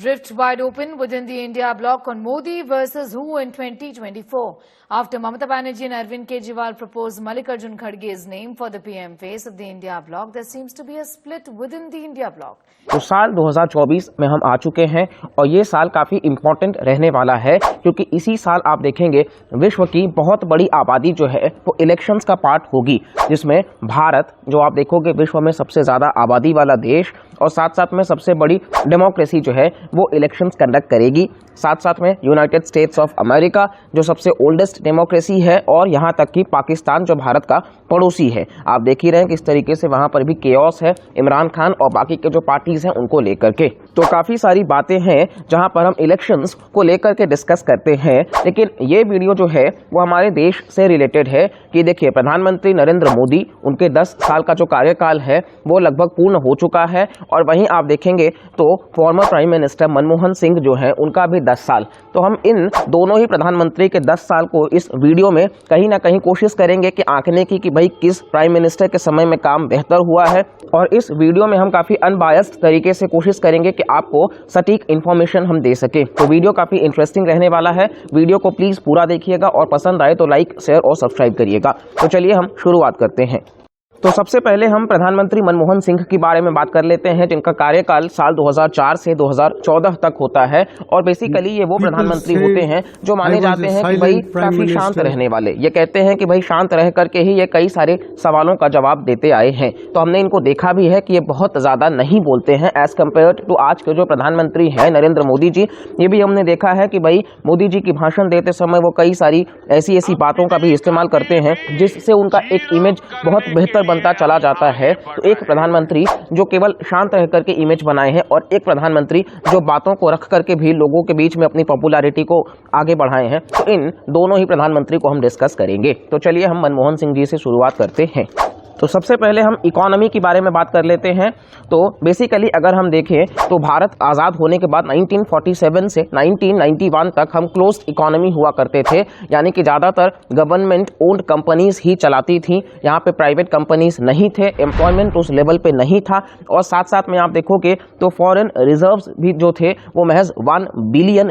Rift wide open within the India bloc on Modi versus who in 2024. After Mamata Banerjee and Arvind Kejriwal proposed Mallikarjun Kharge's name for the PM face of the India bloc, there seems to be a split within the India bloc. तो साल 2024 में हम आ चुके हैं और ये साल काफ़ी इम्पोर्टेंट रहने वाला है क्योंकि इसी साल आप देखेंगे विश्व की बहुत बड़ी आबादी जो है वो इलेक्शंस का पार्ट होगी, जिसमें भारत जो आप देखोगे विश्व में सबसे ज़्यादा आबादी वाला देश और साथ साथ में सबसे बड़ी डेमोक्रेसी जो है वो इलेक्शंस कंडक्ट करेगी। साथ साथ में यूनाइटेड स्टेट्स ऑफ अमेरिका जो सबसे ओल्डेस्ट डेमोक्रेसी है और यहाँ तक कि पाकिस्तान जो भारत का पड़ोसी है। आप देख ही रहे हैं किस तरीके से वहाँ पर भी केओस है इमरान खान और बाकी के जो पार्टीज हैं उनको लेकर के। तो काफ़ी सारी बातें हैं जहाँ पर हम इलेक्शंस को लेकर के डिस्कस करते हैं, लेकिन ये वीडियो जो है वो हमारे देश से रिलेटेड है कि देखिए प्रधानमंत्री नरेंद्र मोदी उनके 10 साल का जो कार्यकाल है वो लगभग पूर्ण हो चुका है और वहीं आप देखेंगे तो former prime minister Manmohan Singh जो है उनका भी 10 साल। तो हम इन दोनों ही प्रधानमंत्री के 10 साल को इस वीडियो में कहीं ना कहीं कोशिश करेंगे कि आंकने की कि भाई किस प्राइम मिनिस्टर के समय में काम बेहतर हुआ है, और इस वीडियो में हम काफ़ी अनबायस्ड तरीके से कोशिश करेंगे कि आपको सटीक इन्फॉर्मेशन हम दे सके। तो वीडियो काफ़ी इंटरेस्टिंग रहने वाला है, वीडियो को प्लीज़ पूरा देखिएगा और पसंद आए तो लाइक शेयर और सब्सक्राइब करिएगा। तो चलिए हम शुरुआत करते हैं। तो सबसे पहले हम प्रधानमंत्री मनमोहन सिंह के बारे में बात कर लेते हैं जिनका कार्यकाल साल 2004 से 2014 तक होता है और बेसिकली ये वो प्रधानमंत्री होते हैं जो माने जाते हैं कि भाई काफी शांत रहने वाले। ये कहते हैं कि भाई शांत रह करके ही ये कई सारे सवालों का जवाब देते आए हैं। तो हमने इनको देखा भी है कि ये बहुत ज़्यादा नहीं बोलते हैं एज कम्पेयर टू आज के जो प्रधानमंत्री हैं नरेंद्र मोदी जी। ये भी हमने देखा है कि भाई मोदी जी की भाषण देते समय वो कई सारी ऐसी बातों का भी इस्तेमाल करते हैं जिससे उनका एक इमेज बहुत बेहतर बनता चला जाता है। तो एक प्रधानमंत्री जो केवल शांत रह करके इमेज बनाए हैं और एक प्रधानमंत्री जो बातों को रख करके भी लोगों के बीच में अपनी पॉपुलैरिटी को आगे बढ़ाए हैं, तो इन दोनों ही प्रधानमंत्री को हम डिस्कस करेंगे। तो चलिए हम मनमोहन सिंह जी से शुरुआत करते हैं। तो सबसे पहले हम इकोनॉमी के बारे में बात कर लेते हैं। तो बेसिकली अगर हम देखें तो भारत आज़ाद होने के बाद 1947 से 1991 तक हम क्लोज्ड इकोनॉमी हुआ करते थे, यानी कि ज़्यादातर गवर्नमेंट ओन्ड कंपनीज ही चलाती थी, यहाँ पे प्राइवेट कंपनीज नहीं थे, एम्प्लॉयमेंट उस लेवल पे नहीं था और साथ साथ में आप देखोगे तो फॉरेन रिजर्व्स भी जो थे वो महज $1 बिलियन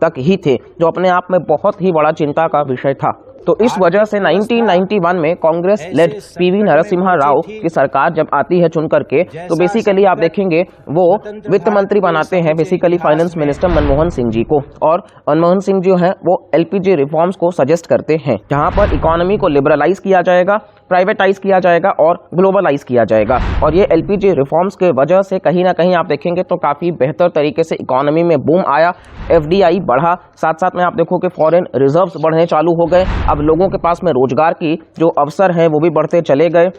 तक ही थे, जो अपने आप में बहुत ही बड़ा चिंता का विषय था। तो इस वजह से 1991 में कांग्रेस लेड पीवी नरसिम्हा राव की सरकार जब आती है चुन करके, तो बेसिकली आप देखेंगे वो वित्त मंत्री बनाते हैं basically finance minister Manmohan Singh ji को, और मनमोहन सिंह जो है वो एलपीजी रिफॉर्म्स को सजेस्ट करते हैं जहां पर इकोनॉमी को लिबरलाइज किया जाएगा, प्राइवेटाइज किया जाएगा और ग्लोबलाइज किया जाएगा। और ये एलपीजी रिफॉर्म्स के वजह से कहीं ना कहीं आप देखेंगे तो काफ़ी बेहतर तरीके से इकोनॉमी में बूम आया, एफडीआई बढ़ा, साथ साथ में आप देखोगे फॉरेन रिजर्व्स बढ़ने चालू हो गए। अब लोगों के पास में रोजगार की जो अवसर हैं वो भी बढ़ते चले गए।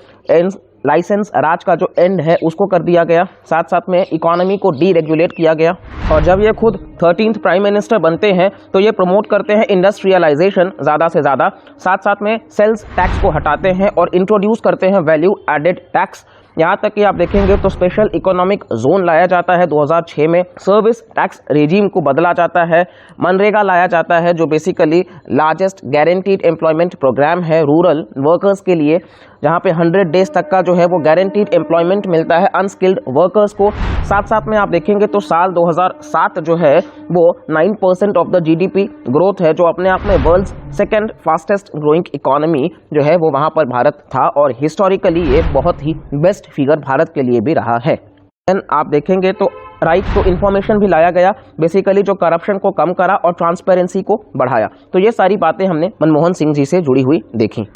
लाइसेंस राज का जो एंड है उसको कर दिया गया, साथ साथ में इकोनॉमी को डीरेगुलेट किया गया। और जब ये खुद 13th प्राइम मिनिस्टर बनते हैं तो ये प्रमोट करते हैं इंडस्ट्रियलाइजेशन ज़्यादा से ज़्यादा, साथ साथ में सेल्स टैक्स को हटाते हैं और इंट्रोड्यूस करते हैं वैल्यू एडेड टैक्स। यहाँ तक कि आप देखेंगे तो स्पेशल इकोनॉमिक जोन लाया जाता है 2006 में, सर्विस टैक्स रेजिम को बदला जाता है, मनरेगा लाया जाता है जो basically largest guaranteed employment programme है रूरल वर्कर्स के लिए, जहाँ पे 100 डेज तक का जो है वो गारंटीड एम्प्लॉयमेंट मिलता है अनस्किल्ड वर्कर्स को। साथ साथ में आप देखेंगे तो साल 2007 जो है वो 9% ऑफ द जीडीपी ग्रोथ है, जो अपने आप में world second fastest growing economy जो है वो वहाँ पर भारत था और हिस्टोरिकली ये बहुत ही बेस्ट फिगर भारत के लिए भी रहा है। आप देखेंगे तो राइट टू इन्फॉर्मेशन भी लाया गया, बेसिकली जो करप्शन को कम करा और ट्रांसपेरेंसी को बढ़ाया। तो ये सारी बातें हमने मनमोहन सिंह जी से जुड़ी हुई देखी।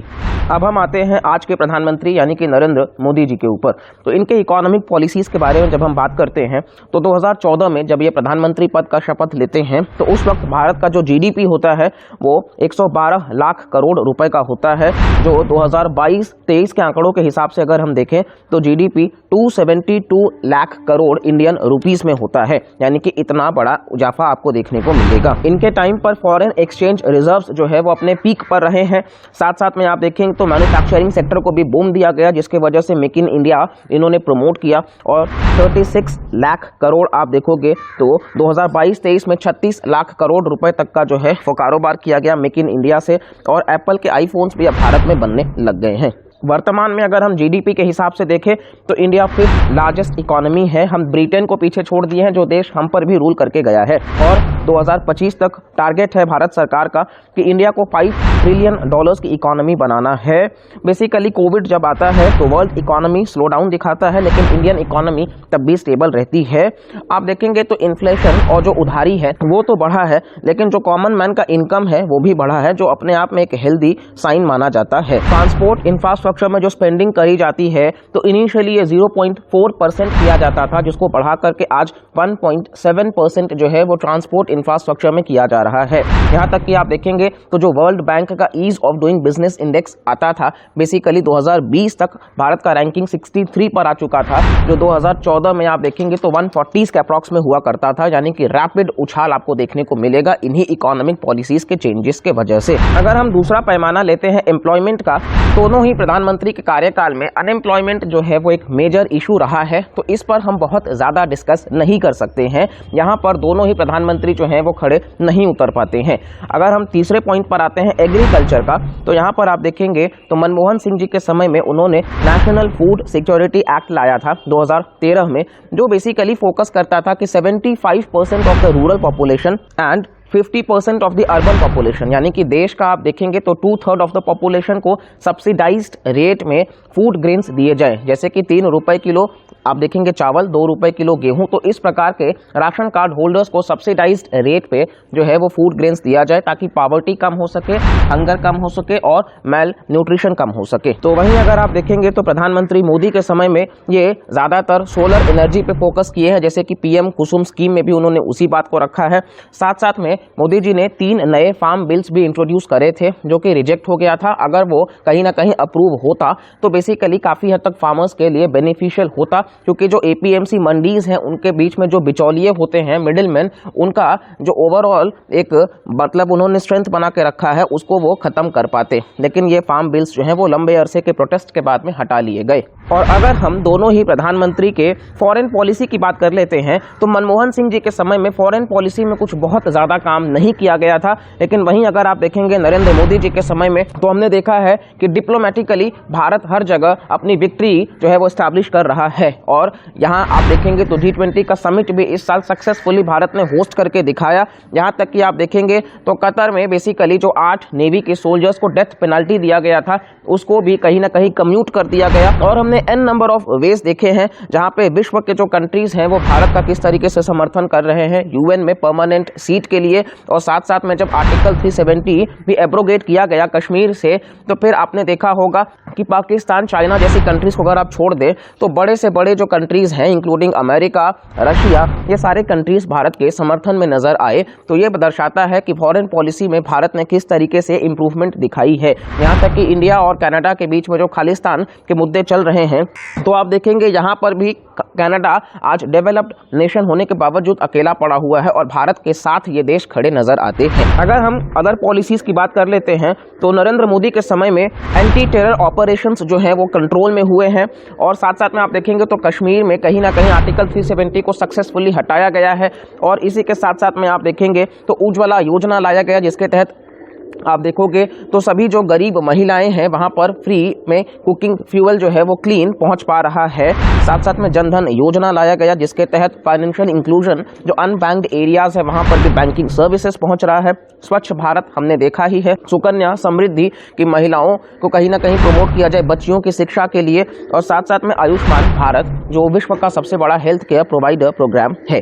अब हम आते हैं आज के प्रधानमंत्री यानी कि नरेंद्र मोदी जी के ऊपर। तो इनके इकोनॉमिक पॉलिसीज़ के बारे में जब हम बात करते हैं तो 2014 में जब ये प्रधानमंत्री पद का शपथ लेते हैं तो उस वक्त भारत का जो जीडीपी होता है वो 112 लाख करोड़ रुपए का होता है, जो 2022-23 के आंकड़ों के हिसाब से अगर हम देखें तो GDP 272 lakh crore Indian rupees में होता है, यानी कि इतना बड़ा इजाफा आपको देखने को मिलेगा। इनके टाइम पर फॉरेन एक्सचेंज रिजर्व्स जो है वो अपने पीक पर रहे हैं। साथ साथ में आप देखेंगे तो मैन्युफैक्चरिंग सेक्टर को भी बूम दिया गया, जिसके वजह से मेक इन इंडिया इन्होंने प्रमोट किया और 36 लाख करोड़ आप देखोगे तो 2022-23 में 36 लाख करोड़ रुपए तक का जो है वो कारोबार किया गया मेक इन इंडिया से, और एप्पल के आईफोन्स भी अब भारत में बनने लग गए हैं। वर्तमान में अगर हम जीडीपी के हिसाब से देखें तो इंडिया 5th लार्जेस्ट इकोनॉमी है। हम ब्रिटेन को पीछे छोड़ दिए हैं, जो देश हम पर भी रूल करके गया है। और 2025 तक टारगेट है भारत सरकार का कि इंडिया को $5 ट्रिलियन की इकोनॉमी बनाना है। बेसिकली कोविड जब आता है तो वर्ल्ड इकोनॉमी स्लो डाउन दिखाता है, लेकिन इंडियन इकोनॉमी तब भी स्टेबल रहती है। आप देखेंगे तो इन्फ्लेशन और जो उधारी है वो तो बढ़ा है, लेकिन जो कॉमन मैन का इनकम है वो भी बढ़ा है, जो अपने आप में एक हेल्दी साइन माना जाता है। ट्रांसपोर्ट इंफ्रास्ट्रक्चर में जो स्पेंडिंग करी जाती है तो इनिशियली ये 0.4% किया जाता था, जिसको बढ़ा करके आज 1.7% जो है वो ट्रांसपोर्ट इंफ्रास्ट्रक्चर में किया जा रहा है। यहाँ तक कि आप देखेंगे तो जो वर्ल्ड बैंक का ease of doing business index आता था, बेसिकली 2020 तक भारत का रैंकिंग 63 पर आ चुका था, जो 2014 में आप देखेंगे तो 140 के अप्रॉक्स में हुआ करता था। यानी कि रैपिड उछाल आपको देखने को मिलेगा इन्हीं इकोनॉमिक पॉलिसीज के चेंजेस के वजह से। अगर हम दूसरा पैमाना लेते हैं एम्प्लॉयमेंट का, दोनों ही प्रधानमंत्री के कार्यकाल में अनएम्प्लॉयमेंट जो है वो एक मेजर इशू रहा है, तो इस पर हम बहुत ज्यादा डिस्कस नहीं कर सकते हैं। यहाँ पर दोनों ही प्रधानमंत्री जो हैं वो खड़े नहीं उतर पाते हैं। अगर हम तीसरे पॉइंट पर आते हैं एग्रीकल्चर का, तो यहाँ पर आप देखेंगे तो मनमोहन सिंह जी के समय में उन्होंने नेशनल फूड सिक्योरिटी एक्ट लाया था 2013 में, जो बेसिकली फोकस करता था कि 75% of the rural population and 50% of the urban population, यानी कि देश का आप देखेंगे तो 2/3 ऑफ द पॉपुलेशन को सब्सिडाइज्ड रेट में फूड ग्रेन्स दिए जाएं, जैसे कि 3 रुपए किलो आप देखेंगे चावल, 2 रुपए किलो गेहूं। तो इस प्रकार के राशन कार्ड होल्डर्स को सब्सिडाइज्ड रेट पे जो है वो फूड ग्रेन्स दिया जाए, ताकि पॉवर्टी कम हो सके, हंगर कम हो सके और मेल न्यूट्रिशन कम हो सके। तो वहीं अगर आप देखेंगे तो प्रधानमंत्री मोदी के समय में ये ज्यादातर सोलर एनर्जी पे फोकस किए हैं, जैसे कि पीएम कुसुम स्कीम में भी उन्होंने उसी बात को रखा है। साथ साथ में मोदी जी ने 3 नए फार्म बिल्स भी इंट्रोड्यूस करे थे, जो कि रिजेक्ट हो गया था। अगर वो कहीं ना कहीं अप्रूव होता तो बेसिकली काफी हद तक फार्मर्स के लिए बेनिफिशियल होता, क्योंकि जो एपीएमसी मंडीज हैं उनके बीच में जो बिचौलिए होते हैं मिडिलमैन, उनका जो ओवरऑल एक मतलब उन्होंने स्ट्रेंथ बना के रखा है उसको वो खत्म कर पाते। लेकिन ये फार्म बिल्स जो हैं वो लंबे अरसे के प्रोटेस्ट के बाद में हटा लिए गए। और अगर हम दोनों ही प्रधानमंत्री के फॉरेन पॉलिसी की बात कर लेते हैं तो मनमोहन सिंह जी के समय में फॉरेन पॉलिसी में कुछ बहुत ज्यादा काम नहीं किया गया था, लेकिन वहीं अगर आप देखेंगे नरेंद्र मोदी जी के समय में तो हमने देखा है कि डिप्लोमेटिकली भारत हर जगह अपनी विक्ट्री जो है वो एस्टैब्लिश कर रहा है। और यहाँ आप देखेंगे तो G20 का समिट भी इस साल सक्सेसफुली भारत ने होस्ट करके दिखाया। यहाँ तक कि आप देखेंगे तो कतर में बेसिकली जो 8 नेवी के सोल्जर्स को डेथ पेनल्टी दिया गया था उसको भी कहीं ना कहीं कम्यूट कर दिया गया। और हमने एन नंबर ऑफ वेज देखे हैं जहाँ पे विश्व के जो कंट्रीज हैं वो भारत का किस तरीके से समर्थन कर रहे हैं यूएन में परमानेंट सीट के लिए। और साथ साथ में जब आर्टिकल 370 भी एब्रोगेट किया गया कश्मीर से, तो फिर आपने देखा होगा कि पाकिस्तान, चाइना जैसी कंट्रीज को अगर आप छोड़ दें तो बड़े से बड़े जो कंट्रीज हैं इंक्लूडिंग अमेरिका, रशिया, ये सारे कंट्रीज भारत के समर्थन में नजर आए। तो ये दर्शाता है कि फॉरेन पॉलिसी में भारत ने किस तरीके से इंप्रूवमेंट दिखाई है। यहाँ तक कि इंडिया और कनाडा के बीच में जो खालिस्तान के मुद्दे चल रहे हैं, तो आप देखेंगे यहाँ पर भी कनाडा आज डेवलप्ड नेशन होने के बावजूद अकेला पड़ा हुआ है और भारत के साथ ये देश खड़े नजर आते हैं। अगर हम अदर पॉलिसीज की बात कर लेते हैं तो नरेंद्र मोदी के समय में एंटी टेरर ऑपरेशंस जो है वो कंट्रोल में हुए हैं। और साथ साथ में आप देखेंगे तो कश्मीर में कहीं ना कहीं आर्टिकल 370 को सक्सेसफुली हटाया गया है। और इसी के साथ साथ में आप देखेंगे तो उज्ज्वला योजना लाया गया, जिसके तहत आप देखोगे तो सभी जो गरीब महिलाएं हैं वहां पर फ्री में कुकिंग फ्यूल जो है वो क्लीन पहुंच पा रहा है। साथ साथ में जनधन योजना लाया गया, जिसके तहत फाइनेंशियल इंक्लूजन जो अनबैंक्ड एरियाज है वहां पर भी बैंकिंग सर्विसेज पहुंच रहा है। स्वच्छ भारत हमने देखा ही है, सुकन्या समृद्धि की महिलाओं को कहीं ना कहीं प्रमोट किया जाए बच्चियों की शिक्षा के लिए। और साथ साथ में आयुष्मान भारत जो विश्व का सबसे बड़ा हेल्थ केयर प्रोवाइडर प्रोग्राम है।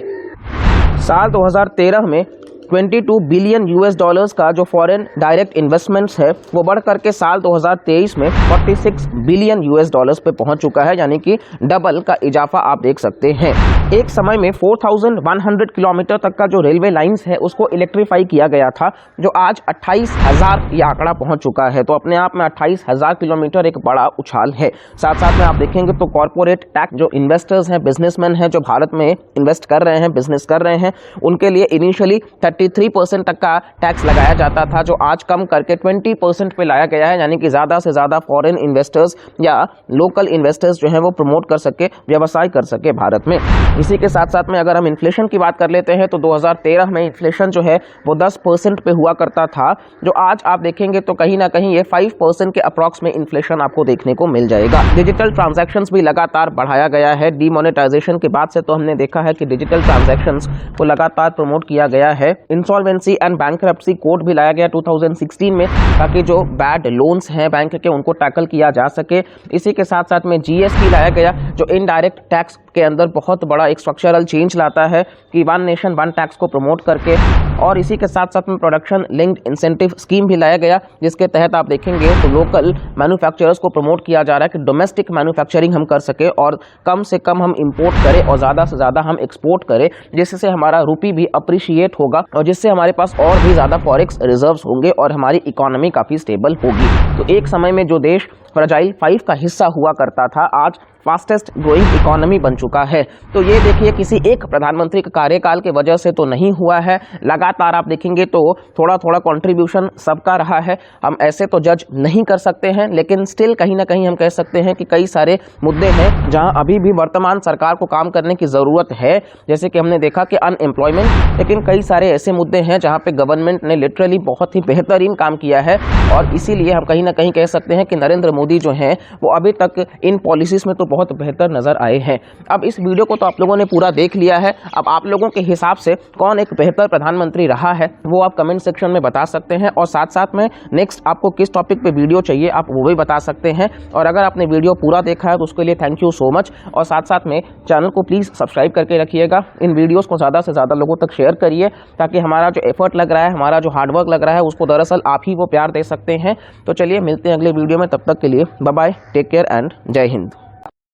साल 2013 में $22 बिलियन का जो फॉरेन डायरेक्ट इन्वेस्टमेंट्स है वो बढ़ करके साल 2023 में $46 बिलियन पे पहुंच चुका है, यानी कि डबल का इजाफा आप देख सकते हैं। एक समय में 4100 किलोमीटर तक का जो रेलवे लाइंस है उसको इलेक्ट्रीफाई किया गया था, जो आज 28,000 ये आंकड़ा पहुंच चुका है। तो अपने आप में 28,000 किलोमीटर एक बड़ा उछाल है। साथ साथ में आप देखेंगे तो कॉर्पोरेट टैक्स जो इन्वेस्टर्स हैं, बिजनेसमैन हैं जो भारत में इन्वेस्ट कर रहे हैं, बिजनेस कर रहे हैं, उनके लिए इनिशियली 33% तक का टैक्स लगाया जाता था, जो आज कम करके 20% पे लाया गया है, यानी कि ज़्यादा से ज़्यादा फॉरेन इन्वेस्टर्स या लोकल इन्वेस्टर्स जो हैं वो प्रमोट कर सके, व्यवसाय कर सके भारत में। इसी के साथ साथ में अगर हम इन्फ्लेशन की बात कर लेते हैं तो 2013 में इन्फ्लेशन जो है वो 10% पे हुआ करता था, जो आज आप देखेंगे तो कहीं ना कहीं ये 5% के अप्रॉक्स में इन्फ्लेशन आपको देखने को मिल जाएगा। डिजिटल ट्रांजैक्शंस भी लगातार बढ़ाया गया है। डीमोनेटाइजेशन के बाद से तो हमने देखा है कि डिजिटल ट्रांजैक्शंस को लगातार प्रमोट किया गया है। इंसॉल्वेंसी एंड बैंकरप्सी कोड भी लाया गया 2016 में, ताकि जो बैड लोन्स हैं बैंक के उनको टैकल किया जा सके। इसी के साथ साथ में जीएसटी लाया गया, जो इनडायरेक्ट टैक्स के अंदर बहुत बड़ा एक स्ट्रक्चरल चेंज लाता है कि वन नेशन वन टैक्स को प्रमोट करके। और इसी के साथ साथ में प्रोडक्शन लिंक्ड इंसेंटिव स्कीम भी लाया गया, जिसके तहत आप देखेंगे तो लोकल मैन्युफैक्चरर्स को प्रमोट किया जा रहा है कि डोमेस्टिक मैन्युफैक्चरिंग हम कर सके और कम से कम हम इंपोर्ट करें और ज़्यादा से ज़्यादा हम एक्सपोर्ट करें, जिससे हमारा रुपी भी अप्रिशिएट होगा और जिससे हमारे पास और भी ज़्यादा फॉरेक्स रिजर्व्स होंगे और हमारी इकोनॉमी काफ़ी स्टेबल होगी। तो एक समय में जो देश फ्रजाइल 5 का हिस्सा हुआ करता था, आज फास्टेस्ट ग्रोइंग इकोनॉमी बन चुका है। तो ये देखिए किसी एक प्रधानमंत्री के कार्यकाल के वजह से तो नहीं हुआ है, लगातार आप देखेंगे तो थोड़ा थोड़ा कंट्रीब्यूशन सबका रहा है। हम ऐसे तो जज नहीं कर सकते हैं, लेकिन स्टिल कहीं ना कहीं हम कह सकते हैं कि कई सारे मुद्दे हैं जहां अभी भी वर्तमान सरकार को काम करने की ज़रूरत है। जैसे कि हमने देखा कि अनएम्प्लॉयमेंट, लेकिन कई सारे ऐसे मुद्दे हैं जहाँ पे गवर्नमेंट ने लिटरली बहुत ही बेहतरीन काम किया है और इसीलिए हम कहीं ना कहीं कह सकते हैं कि नरेंद्र मोदी जो हैं वो अभी तक इन पॉलिसीज़ में तो बहुत बेहतर नजर आए हैं। अब इस वीडियो को तो आप लोगों ने पूरा देख लिया है। अब आप लोगों के हिसाब से कौन एक बेहतर प्रधानमंत्री रहा है वो आप कमेंट सेक्शन में बता सकते हैं, और साथ साथ में नेक्स्ट आपको किस टॉपिक पे वीडियो चाहिए आप वो भी बता सकते हैं। और अगर आपने वीडियो पूरा देखा है तो उसके लिए थैंक यू सो मच, और साथ साथ में चैनल को प्लीज़ सब्सक्राइब करके रखिएगा। इन वीडियोज़ को ज़्यादा से ज़्यादा लोगों तक शेयर करिए, ताकि हमारा जो एफर्ट लग रहा है, हमारा जो हार्डवर्क लग रहा है, उसको दरअसल आप ही वो प्यार दे सकते हैं। तो चलिए मिलते हैं अगले वीडियो में, तब तक के लिए bye bye, take care and जय हिंद।